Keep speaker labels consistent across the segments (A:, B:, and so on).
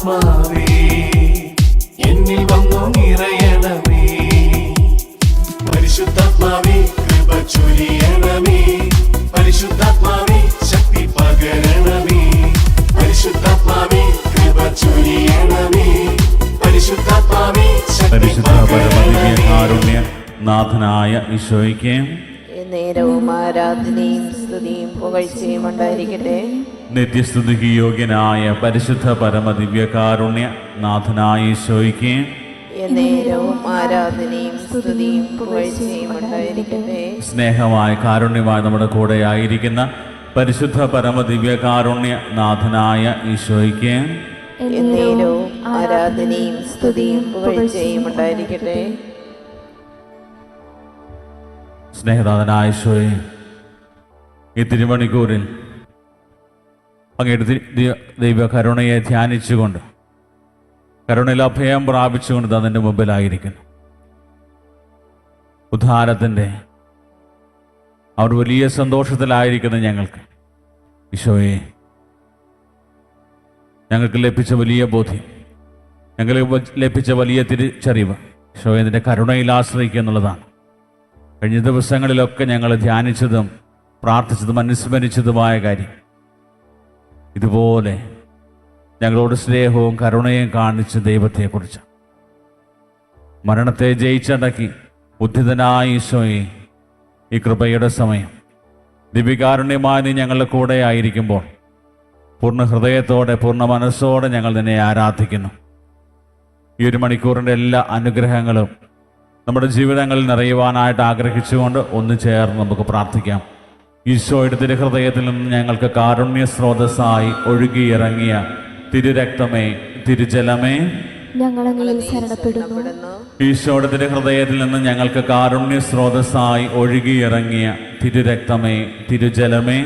A: പരിശുദ്ധാത്മാവേ എന്നിൽ വന്നു നിറയണമേ. പരിശുദ്ധാത്മാവേ കൃപ ചൊരിയണമേ. പരിശുദ്ധാത്മാവേ ശക്തി പകരണമേ. പരിശുദ്ധാത്മാവേ കൃപ ചൊരിയണമേ. പരിശുദ്ധാത്മാവേ ശക്തി
B: പരമദിവ്യകാരുണ്യ നാഥനായ ഈശോയ്ക്ക്
C: നേരവും ആരാധനയും സ്തുതിയും പുകഴ്ചയും ഉണ്ടായിരിക്കട്ടെ.
B: നിത്യസ്തുതിക്ക് യോഗ്യനായ പരിശുദ്ധ പരമദിവ്യകാരുണ്യ നാഥനായ ഈശോയ്ക്ക്
C: നേരവും ആരാധനയും സ്തുതിയും പുകഴ്ചയും ഉണ്ടായിരിക്കട്ടെ.
B: സ്നേഹമായ കാരുണ്യമായ നമ്മുടെ കൂടെ ആയിരിക്കുന്ന പരിശുദ്ധ പരമദിവ്യകാരുണ്യ നാഥനായ ഈശോയ്ക്ക്
C: നേരവും ആരാധനയും സ്തുതിയും പുകഴ്ചയും ഉണ്ടായിരിക്കട്ടെ.
B: സ്നേഹനാഥനായ ഈശോയെ, ഈ തിരുമണിക്കൂറിൽ അങ്ങയുടെ ദൈവകരുണയെ ധ്യാനിച്ചുകൊണ്ട് കരുണയിൽ അഭയം പ്രാപിച്ചുകൊണ്ട് അതിൻ്റെ മുമ്പിലായിരിക്കുന്നു. ഉദ്ധാരത്തിൻ്റെ അവർ വലിയ സന്തോഷത്തിലായിരിക്കുന്ന ഞങ്ങൾക്ക് ഈശോയെ, ഞങ്ങൾക്ക് ലഭിച്ച വലിയ ബോധ്യം, ഞങ്ങൾക്ക് ലഭിച്ച വലിയ തിരിച്ചറിവ് ഈശോയെ നിൻ്റെ കരുണയിൽ ആശ്രയിക്കുക എന്നുള്ളതാണ്. കഴിഞ്ഞ ദിവസങ്ങളിലൊക്കെ ഞങ്ങൾ ധ്യാനിച്ചതും പ്രാർത്ഥിച്ചതും അനുസ്മരിച്ചതുമായ കാര്യം. ഇതുപോലെ ഞങ്ങളോട് സ്നേഹവും കരുണയും കാണിച്ച ദൈവത്തെക്കുറിച്ച്, മരണത്തെ ജയിച്ചടക്കി ഉദ്ധിതനായ ഈശോയെ, ഈ കൃപയുടെ സമയം ദിവ്യകാരുണ്യമായി നീ ഞങ്ങളുടെ കൂടെ ആയിരിക്കുമ്പോൾ പൂർണ്ണ ഹൃദയത്തോടെ പൂർണ്ണ മനസ്സോടെ ഞങ്ങൾ നിന്നെ ആരാധിക്കുന്നു. ഈ ഒരു മണിക്കൂറിൻ്റെ എല്ലാ അനുഗ്രഹങ്ങളും നമ്മുടെ ജീവിതങ്ങളിൽ നിറയുവാനായിട്ട് ആഗ്രഹിച്ചുകൊണ്ട് ഒന്ന് ചേർന്ന് നമുക്ക് പ്രാർത്ഥിക്കാം. ഈശോയുടെ തിരുഹൃദയത്തിൽ നിന്ന് ഞങ്ങൾക്ക് കാരുണ്യ സ്രോതസ്സായി ഒഴുകിയിറങ്ങിയ തിരുരക്തമേ, തിരുജലമേ,
D: ഞങ്ങളങ്ങളിൽ ശരണപ്പെടുന്നു.
B: ഈശോയുടെ തിരുഹൃദയത്തിൽ നിന്ന് ഞങ്ങൾക്ക് കാരുണ്യ സ്രോതസ്സായി ഒഴുകിയിറങ്ങിയ തിരുരക്തമേ, തിരുജലമേ,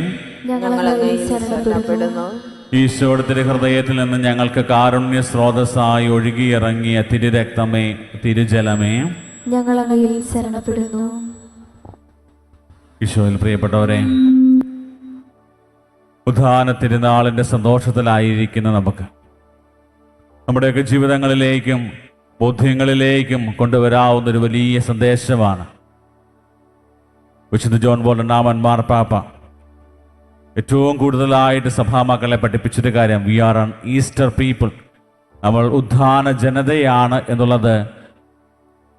D: ഞങ്ങളങ്ങളിൽ ശരണപ്പെടുന്നു.
B: ഈശോയുടെ തിരുഹൃദയത്തിൽ നിന്ന് ഞങ്ങൾക്ക് കാരുണ്യ സ്രോതസ്സായി ഒഴുകിയിറങ്ങിയ തിരുരക്തമേ, തിരുജലമേ,
D: ഞങ്ങളങ്ങളിൽ ശരണപ്പെടുന്നു.
B: ഈശോയിൽ പ്രിയപ്പെട്ടവരെ, ഉദ്ധാന തിരുനാളിൻ്റെ സന്തോഷത്തിലായിരിക്കുന്ന നമുക്ക് നമ്മുടെയൊക്കെ ജീവിതങ്ങളിലേക്കും ബോധ്യങ്ങളിലേക്കും കൊണ്ടുവരാവുന്നൊരു വലിയ സന്ദേശമാണ് വിശുദ്ധ ജോൺ പോൾ രണ്ടാമൻ മാർപ്പാപ്പ ഏറ്റവും കൂടുതലായിട്ട് സഭാമക്കളെ പഠിപ്പിച്ചൊരു കാര്യം, we are an Easter people, നമ്മൾ ഉദ്ധാന ജനതയാണ് എന്നുള്ളത്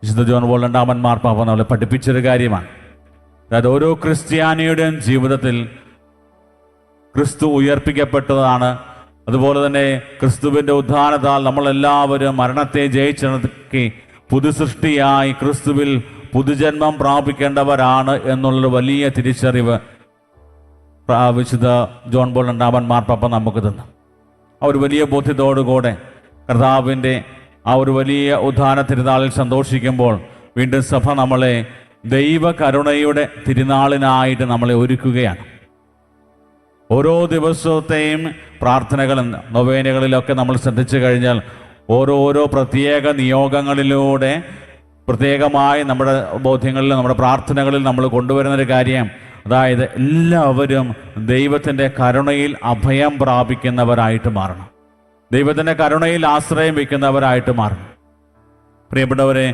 B: വിശുദ്ധ ജോൺ പോൾ രണ്ടാമൻ മാർപ്പാപ്പ നമ്മളെ പഠിപ്പിച്ചൊരു കാര്യമാണ്. അതായത് ഓരോ ക്രിസ്ത്യാനിയുടെയും ജീവിതത്തിൽ ക്രിസ്തു ഉയർപ്പിക്കപ്പെട്ടതാണ്. അതുപോലെ തന്നെ ക്രിസ്തുവിൻ്റെ ഉദ്ധാനത്താൽ നമ്മളെല്ലാവരും മരണത്തെ ജയിച്ചിറക്കി പുതുസൃഷ്ടിയായി ക്രിസ്തുവിൽ പുതുജന്മം പ്രാപിക്കേണ്ടവരാണ് എന്നുള്ളൊരു വലിയ തിരിച്ചറിവ് വിശുദ്ധ ജോൺ പോൾ രണ്ടാമൻ മാർപ്പാപ്പ നമുക്ക് തന്നു. ആ ഒരു വലിയ ബോധ്യത്തോടുകൂടെ കർത്താവിൻ്റെ ആ ഒരു വലിയ ഉദ്ധാന തിരുനാളിൽ സന്തോഷിക്കുമ്പോൾ വീണ്ടും സഭ നമ്മളെ ദൈവകരുണയുടെ തിരുനാളിനായിട്ട് നമ്മളെ ഒരുക്കുകയാണ്. ഓരോ ദിവസത്തെയും പ്രാർത്ഥനകളും നൊവേനകളിലൊക്കെ നമ്മൾ ശ്രദ്ധിച്ചു കഴിഞ്ഞാൽ ഓരോരോ പ്രത്യേക നിയോഗങ്ങളിലൂടെ പ്രത്യേകമായി നമ്മുടെ ബോധ്യങ്ങളിൽ നമ്മുടെ പ്രാർത്ഥനകളിൽ നമ്മൾ കൊണ്ടുവരുന്നൊരു കാര്യം, അതായത് എല്ലാവരും ദൈവത്തിൻ്റെ കരുണയിൽ അഭയം പ്രാപിക്കുന്നവരായിട്ട് മാറണം, ദൈവത്തിൻ്റെ കരുണയിൽ ആശ്രയം വയ്ക്കുന്നവരായിട്ട് മാറണം. പ്രിയപ്പെട്ടവരെ,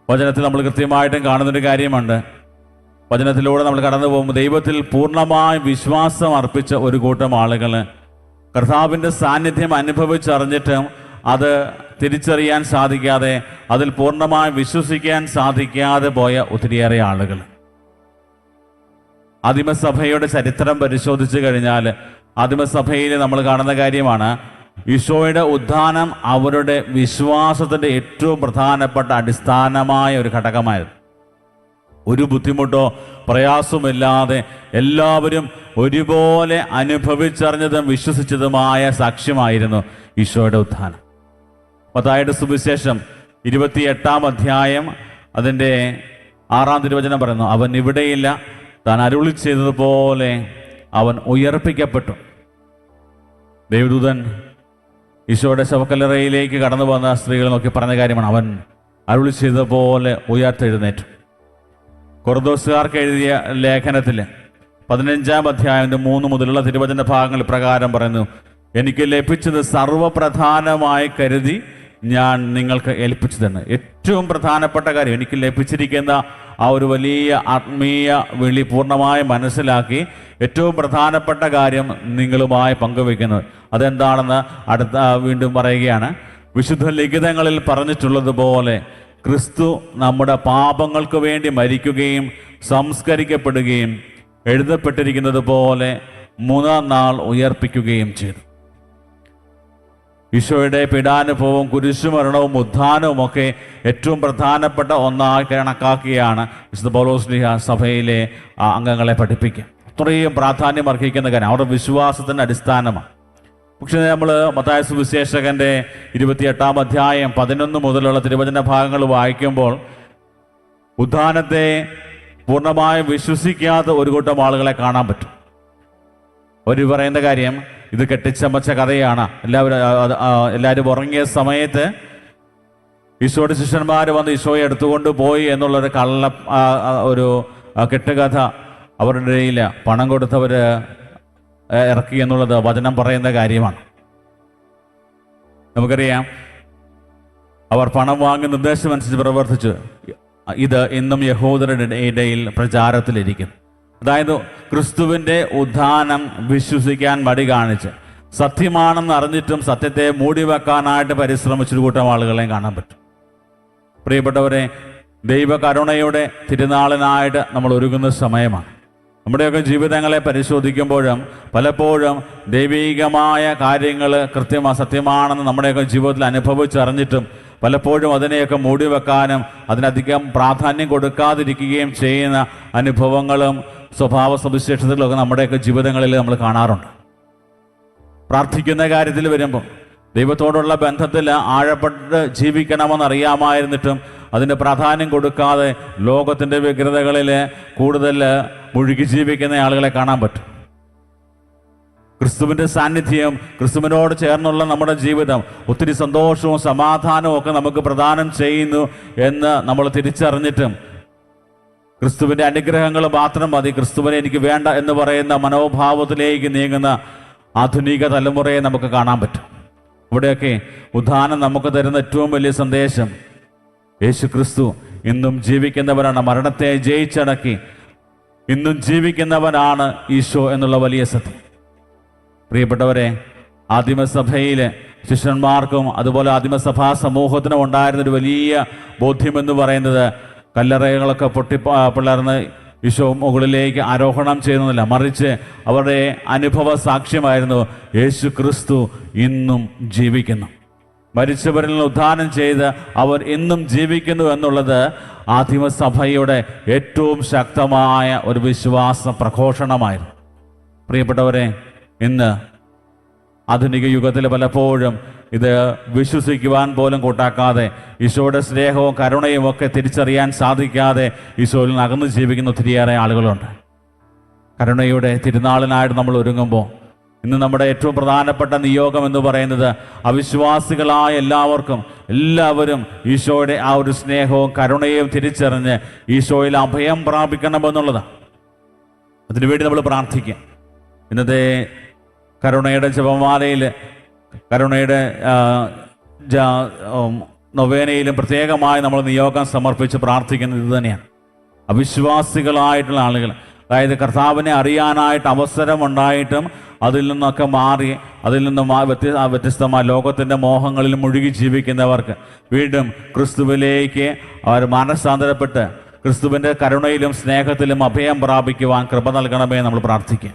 B: വചനത്തിൽ നമ്മൾ കൃത്യമായിട്ടും കാണുന്നൊരു കാര്യമുണ്ട്. വചനത്തിലൂടെ നമ്മൾ കടന്നു പോകുമ്പോൾ ദൈവത്തിൽ പൂർണ്ണമായ വിശ്വാസം അർപ്പിച്ച ഒരു കൂട്ടം ആളുകൾ കർത്താവിൻ്റെ സാന്നിധ്യം അനുഭവിച്ചറിഞ്ഞിട്ടും അത് തിരിച്ചറിയാൻ സാധിക്കാതെ, അതിൽ പൂർണ്ണമായി വിശ്വസിക്കാൻ സാധിക്കാതെ പോയ ഒത്തിരിയേറെ ആളുകൾ. ആദിമസഭയുടെ ചരിത്രം പരിശോധിച്ചു കഴിഞ്ഞാൽ ആദിമസഭയിൽ നമ്മൾ കാണുന്ന കാര്യമാണ്, ഈശോയുടെ ഉദ്ധാനം അവരുടെ വിശ്വാസത്തിൻ്റെ ഏറ്റവും പ്രധാനപ്പെട്ട അടിസ്ഥാനമായ ഒരു ഘടകമായിരുന്നു. ഒരു ബുദ്ധിമുട്ടോ പ്രയാസമില്ലാതെ എല്ലാവരും ഒരുപോലെ അനുഭവിച്ചറിഞ്ഞതും വിശ്വസിച്ചതുമായ സാക്ഷ്യമായിരുന്നു ഈശോയുടെ ഉദ്ധാനം. മത്തായിയുടെ സുവിശേഷം 28-ാം അധ്യായം അതിൻ്റെ 6-ാം തിരുവചനം പറയുന്നു, അവൻ ഇവിടെയില്ല, താൻ അരുളി ചെയ്തതുപോലെ അവൻ ഉയർപ്പിക്കപ്പെട്ടു. ദേവദൂതൻ ഈശോയുടെ ശവക്കല്ലറയിലേക്ക് കടന്നു വന്ന സ്ത്രീകളെ നോക്കി പറഞ്ഞ കാര്യമാണ്, അവൻ അരുളി ചെയ്തതുപോലെ ഉയർത്തെഴുന്നേറ്റു. കൊറിന്തോസുകാർക്ക് എഴുതിയ ലേഖനത്തിൽ 15-ാം അധ്യായം 3 മുതലുള്ള തിരുവചന ഭാഗങ്ങൾ പ്രകാരം പറയുന്നു, എനിക്ക് ലഭിച്ചത് സർവപ്രധാനമായി കരുതി ഞാൻ നിങ്ങൾക്ക് ഏൽപ്പിച്ചു തന്നെ. ഏറ്റവും പ്രധാനപ്പെട്ട കാര്യം, എനിക്ക് ലഭിച്ചിരിക്കുന്ന ആ ഒരു വലിയ ആത്മീയ വിളി പൂർണ്ണമായി മനസ്സിലാക്കി ഏറ്റവും പ്രധാനപ്പെട്ട കാര്യം നിങ്ങളുമായി പങ്കുവയ്ക്കുന്നത് അതെന്താണെന്ന് വീണ്ടും പറയുകയാണ്. വിശുദ്ധ ലിഖിതങ്ങളിൽ പറഞ്ഞിട്ടുള്ളതുപോലെ ക്രിസ്തു നമ്മുടെ പാപങ്ങൾക്ക് വേണ്ടി മരിക്കുകയും സംസ്കരിക്കപ്പെടുകയും എഴുതപ്പെട്ടിരിക്കുന്നത് പോലെ 3-ാം നാൾ ഉയർപ്പിക്കുകയും ചെയ്തു. ഈശോയുടെ പീഡാനുഭവവും കുരിശുമരണവും ഉത്ഥാനവും ഒക്കെ ഏറ്റവും പ്രധാനപ്പെട്ട ഒന്നായി കണക്കാക്കിയാണ് വിശുദ്ധ പൗലോസ് ശ്ലീഹ സഭയിലെ അംഗങ്ങളെ പഠിപ്പിക്കുക. അത്രയും പ്രാധാന്യം അർഹിക്കുന്ന കാര്യം അവരുടെ വിശ്വാസത്തിൻ്റെ അടിസ്ഥാനമാണ്. പക്ഷേ നമ്മൾ മത്തായി സുവിശേഷകൻ്റെ 28-ാം അധ്യായം 11 മുതലുള്ള തിരുവചന ഭാഗങ്ങൾ വായിക്കുമ്പോൾ ഉത്ഥാനത്തെ പൂർണ്ണമായും വിശ്വസിക്കാത്ത ഒരു കൂട്ടം ആളുകളെ കാണാൻ പറ്റും. അവർ പറയുന്ന കാര്യം ഇത് കെട്ടിച്ചമച്ച കഥയാണ്, എല്ലാവരും ഉറങ്ങിയ സമയത്ത് ഈശോയുടെ ശിഷ്യന്മാർ വന്ന് ഈശോയെ എടുത്തുകൊണ്ട് പോയി എന്നുള്ളൊരു ഒരു കെട്ടുകഥ അവരുടെ ഇടയിൽ പണം കൊടുത്തവർ ഇറക്കി എന്നുള്ളത് വചനം പറയുന്ന കാര്യമാണ്. നമുക്കറിയാം അവർ പണം വാങ്ങി നിർദ്ദേശമനുസരിച്ച് പ്രവർത്തിച്ചു. ഇത് ഇന്നും യഹൂദരുടെ ഇടയിൽ പ്രചാരത്തിലിരിക്കുന്നു. അതായത് ക്രിസ്തുവിൻ്റെ ഉത്ഥാനം വിശ്വസിക്കാൻ മടി കാണിച്ച് സത്യമാണെന്ന് അറിഞ്ഞിട്ടും സത്യത്തെ മൂടിവെക്കാനായിട്ട് പരിശ്രമിച്ചൊരു കൂട്ടം ആളുകളെയും കാണാൻ പറ്റും. പ്രിയപ്പെട്ടവരെ, ദൈവകരുണയുടെ തിരുനാളിനായിട്ട് നമ്മൾ ഒരുങ്ങുന്ന സമയമാണ്. നമ്മുടെയൊക്കെ ജീവിതങ്ങളെ പരിശോധിക്കുമ്പോഴും പലപ്പോഴും ദൈവികമായ കാര്യങ്ങൾ സത്യമാണെന്ന് നമ്മുടെയൊക്കെ ജീവിതത്തിൽ അനുഭവിച്ചറിഞ്ഞിട്ടും പലപ്പോഴും അതിനെയൊക്കെ മൂടിവെക്കാനും അതിനധികം പ്രാധാന്യം കൊടുക്കാതിരിക്കുകയും ചെയ്യുന്ന അനുഭവങ്ങളും സ്വഭാവ സവിശേഷതകളൊക്കെ നമ്മുടെയൊക്കെ ജീവിതങ്ങളിൽ നമ്മൾ കാണാറുണ്ട്. പ്രാർത്ഥിക്കുന്ന കാര്യത്തിൽ വരുമ്പം ദൈവത്തോടുള്ള ബന്ധത്തിൽ ആഴപ്പെട്ട് ജീവിക്കണമെന്നറിയാമായിരുന്നിട്ടും അതിൻ്റെ പ്രാധാന്യം കൊടുക്കാതെ ലോകത്തിൻ്റെ വ്യഗ്രതകളിൽ കൂടുതൽ മുഴുകി ജീവിക്കുന്ന ആളുകളെ കാണാൻ പറ്റും. ക്രിസ്തുവിൻ്റെ സാന്നിധ്യം, ക്രിസ്തുവിനോട് ചേർന്നുള്ള നമ്മുടെ ജീവിതം ഒത്തിരി സന്തോഷവും സമാധാനവും ഒക്കെ നമുക്ക് പ്രദാനം ചെയ്യുന്നു എന്ന് നമ്മൾ തിരിച്ചറിഞ്ഞിട്ടും ക്രിസ്തുവിൻ്റെ അനുഗ്രഹങ്ങൾ മാത്രം മതി, ക്രിസ്തുവിനെ എനിക്ക് വേണ്ട എന്ന് പറയുന്ന മനോഭാവത്തിലേക്ക് നീങ്ങുന്ന ആധുനിക തലമുറയെ നമുക്ക് കാണാൻ പറ്റും. ഇവിടെയൊക്കെ ഉത്ഥാനം നമുക്ക് തരുന്ന ഏറ്റവും വലിയ സന്ദേശം യേശു ക്രിസ്തു ഇന്നും ജീവിക്കുന്നവരാണ്, മരണത്തെ ജയിച്ചടക്കി ഇന്നും ജീവിക്കുന്നവനാണ് ഈശോ എന്നുള്ള വലിയ സത്യം. പ്രിയപ്പെട്ടവരെ, ആദിമസഭയിലെ ശിഷ്യന്മാർക്കും അതുപോലെ ആദിമസഭാ സമൂഹത്തിനും ഉണ്ടായിരുന്നൊരു വലിയ ബോധ്യമെന്ന് പറയുന്നത് കല്ലറകളൊക്കെ പിളർന്ന് ഈശോ മുകളിലേക്ക് ആരോഹണം ചെയ്യുന്നില്ല, മറിച്ച് അവരുടെ അനുഭവ സാക്ഷ്യമായിരുന്നു യേശു ക്രിസ്തു ഇന്നും ജീവിക്കുന്നു. മരിച്ചവരിൽ നിന്ന് ഉത്ഥാനം ചെയ്ത് അവർ ഇന്നും ജീവിക്കുന്നു എന്നുള്ളത് ആദിമസഭയുടെ ഏറ്റവും ശക്തമായ ഒരു വിശ്വാസ പ്രഘോഷണമായിരുന്നു. പ്രിയപ്പെട്ടവരെ, ഇന്ന് ആധുനിക യുഗത്തിൽ പലപ്പോഴും ഇത് വിശ്വസിക്കുവാൻ പോലും കൂട്ടാക്കാതെ ഈശോയുടെ സ്നേഹവും കരുണയും ഒക്കെ തിരിച്ചറിയാൻ സാധിക്കാതെ ഈശോയിൽ നിന്ന് അകന്നു ജീവിക്കുന്ന ഒത്തിരിയേറെ ആളുകളുണ്ട്. കരുണയുടെ തിരുനാളിനായിട്ട് നമ്മൾ ഒരുങ്ങുമ്പോൾ ഇന്ന് നമ്മുടെ ഏറ്റവും പ്രധാനപ്പെട്ട നിയോഗം എന്ന് പറയുന്നത് അവിശ്വാസികളായ എല്ലാവരും ഈശോയുടെ ആ ഒരു സ്നേഹവും കരുണയും തിരിച്ചറിഞ്ഞ് ഈശോയിൽ അഭയം പ്രാപിക്കണമെന്നുള്ളതാണ്. അതിനുവേണ്ടി നമ്മൾ പ്രാർത്ഥിക്കുക. ഇന്നത്തെ കരുണയുടെ ജപമാലയിൽ, കരുണയുടെ നൊവേനയിലും പ്രത്യേകമായി നമ്മൾ നിയോഗം സമർപ്പിച്ച് പ്രാർത്ഥിക്കുന്നത് ഇത് തന്നെയാണ്. അവിശ്വാസികളായിട്ടുള്ള ആളുകൾ, അതായത് കർത്താവിനെ അറിയാനായിട്ട് അവസരമുണ്ടായിട്ടും അതിൽ നിന്നൊക്കെ മാറി അതിൽ നിന്ന് വ്യത്യസ്തമായ ലോകത്തിൻ്റെ മോഹങ്ങളിൽ മുഴുകി ജീവിക്കുന്നവർക്ക് വീണ്ടും ക്രിസ്തുവിലേക്ക് അവർ മാനസാന്തരപ്പെട്ട് ക്രിസ്തുവിൻ്റെ കരുണയിലും സ്നേഹത്തിലും അഭയം പ്രാപിക്കുവാൻ കൃപ നൽകണമേ നമ്മൾ പ്രാർത്ഥിക്കുക.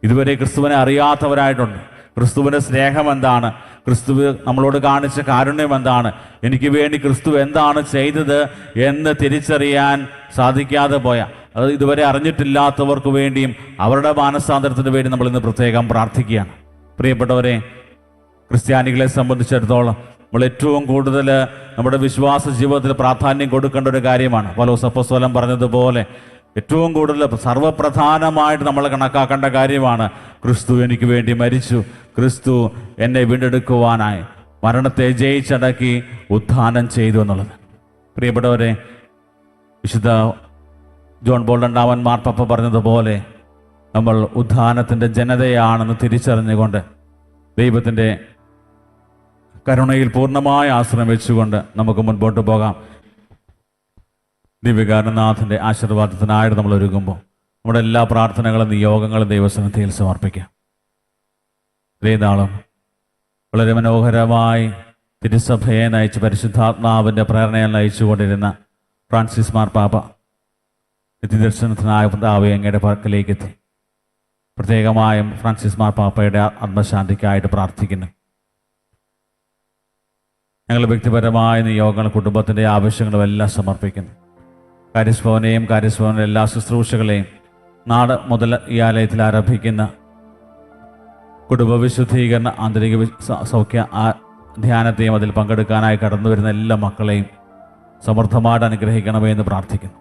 B: ഇതുവരെ ക്രിസ്തുവിനെ അറിയാത്തവരായിട്ടുണ്ട്. ക്രിസ്തുവിൻ്റെ സ്നേഹം എന്താണ്, ക്രിസ്തു നമ്മളോട് കാണിച്ച കാരുണ്യം എന്താണ്, എനിക്ക് വേണ്ടി ക്രിസ്തു എന്താണ് ചെയ്തത് എന്ന് തിരിച്ചറിയാൻ സാധിക്കാതെ പോയ, അത് ഇതുവരെ അറിഞ്ഞിട്ടില്ലാത്തവർക്ക് വേണ്ടിയും അവരുടെ മാനസാന്തരത്തിന് വേണ്ടി നമ്മൾ ഇന്ന് പ്രത്യേകം പ്രാർത്ഥിക്കുകയാണ്. പ്രിയപ്പെട്ടവരെ, ക്രിസ്ത്യാനികളെ സംബന്ധിച്ചിടത്തോളം നമ്മൾ ഏറ്റവും കൂടുതൽ നമ്മുടെ വിശ്വാസ ജീവിതത്തിൽ പ്രാധാന്യം കൊടുക്കേണ്ട ഒരു കാര്യമാണ്. പൗലോസ് അപ്പോസ്തലൻ പറഞ്ഞതുപോലെ ഏറ്റവും കൂടുതൽ സർവപ്രധാനമായിട്ട് നമ്മൾ കണക്കാക്കേണ്ട കാര്യമാണ് ക്രിസ്തു എനിക്ക് വേണ്ടി മരിച്ചു, ക്രിസ്തു എന്നെ വീണ്ടെടുക്കുവാനായി മരണത്തെ ജയിച്ചടക്കി ഉത്ഥാനം ചെയ്തു എന്നുള്ളത്. പ്രിയപ്പെട്ടവരെ, വിശുദ്ധ ജോൺ പോൾ രണ്ടാമൻ മാർപ്പാപ്പ പറഞ്ഞതുപോലെ നമ്മൾ ഉദ്ധാനത്തിൻ്റെ ജനതയാണെന്ന് തിരിച്ചറിഞ്ഞുകൊണ്ട് ദൈവത്തിൻ്റെ കരുണയിൽ പൂർണ്ണമായി ആശ്രയം വെച്ചുകൊണ്ട് നമുക്ക് മുൻപോട്ട് പോകാം. ദിവ്യകാരുണ്യനാഥൻ്റെ ആശീർവാദത്തിനായിട്ട് നമ്മൾ ഒരുങ്ങുമ്പോൾ നമ്മുടെ എല്ലാ പ്രാർത്ഥനകളും നിയോഗങ്ങളും ദൈവസന്നിധിയിൽ സമർപ്പിക്കാം. ഇതേ നാളും വളരെ മനോഹരമായി തിരുസഭയെ നയിച്ച് പരിശുദ്ധാത്മാവിൻ്റെ പ്രേരണയിൽ നയിച്ചുകൊണ്ടിരുന്ന ഫ്രാൻസിസ് മാർപ്പാപ്പ നിത്യദർശനത്തിനായ പിതാവേ അങ്ങയുടെ പക്കലേക്ക് എത്തി. പ്രത്യേകമായും ഫ്രാൻസിസ് മാർപ്പാപ്പയുടെ ആത്മശാന്തിക്കായിട്ട് പ്രാർത്ഥിക്കുന്നു. ഞങ്ങൾ വ്യക്തിപരമായ നിയോഗങ്ങൾ, കുടുംബത്തിൻ്റെ ആവശ്യങ്ങളും എല്ലാം സമർപ്പിക്കുന്നു. കാര്യസ്ഭവനെയും കാര്യസ്ഭവനിലെ എല്ലാ ശുശ്രൂഷകളെയും നാട് മുതൽ ഈ ആലയത്തിൽ ആരംഭിക്കുന്ന കുടുംബ വിശുദ്ധീകരണ ആന്തരിക സൗഖ്യ ധ്യാനത്തെയും അതിൽ പങ്കെടുക്കാനായി കടന്നു വരുന്ന എല്ലാ മക്കളെയും സമൃദ്ധമായിട്ട് അനുഗ്രഹിക്കണമേ എന്ന് പ്രാർത്ഥിക്കുന്നു.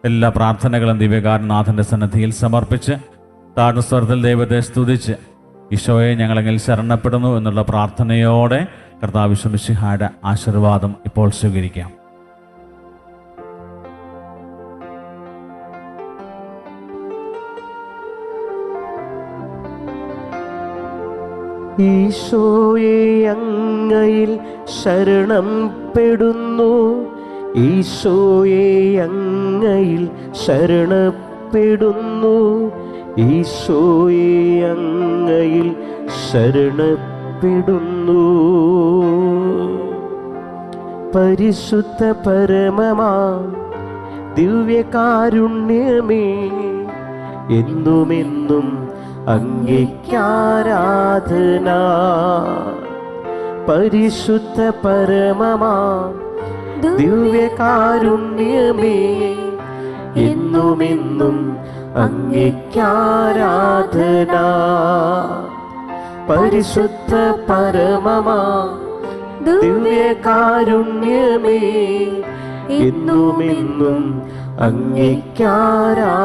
B: എല്ലാ പ്രാർത്ഥനകളും ദിവ്യകാരുണ്യനാഥൻ്റെ സന്നിധിയിൽ സമർപ്പിച്ച് താഴ്ന്ന സ്വരത്തിൽ ദൈവത്തെ സ്തുതിച്ച് ഈശോയെ ഞങ്ങളെങ്കിൽ ശരണപ്പെടുന്നു എന്നുള്ള പ്രാർത്ഥനയോടെ കർത്താവ് മിശിഹായുടെ ആശീർവാദം ഇപ്പോൾ സ്വീകരിക്കാം.
E: ഈശോയെ അങ്ങയിൽ ശരണം പെടുന്നു, ഈശോയെ അങ്ങയിൽ ശരണപ്പെടുന്നു, ഈശോയെ അങ്ങയിൽ ശരണപ്പെടുന്നു. പരിശുദ്ധ പരമമാ ദിവ്യകാരുണ്യമേ, എന്നുമെന്നും അങ്ങേക്കാരാധന. പരിശുദ്ധ പരമമാ ദിവ്യകാരുണ്യമേ, എന്നുമെന്നും അങ്ങേക്കാരാധന. പരിശുദ്ധ പരമമാ ദിവ്യകാരുണ്യമേ, എന്നുമെന്നും അങ്ങേക്കാരാധന.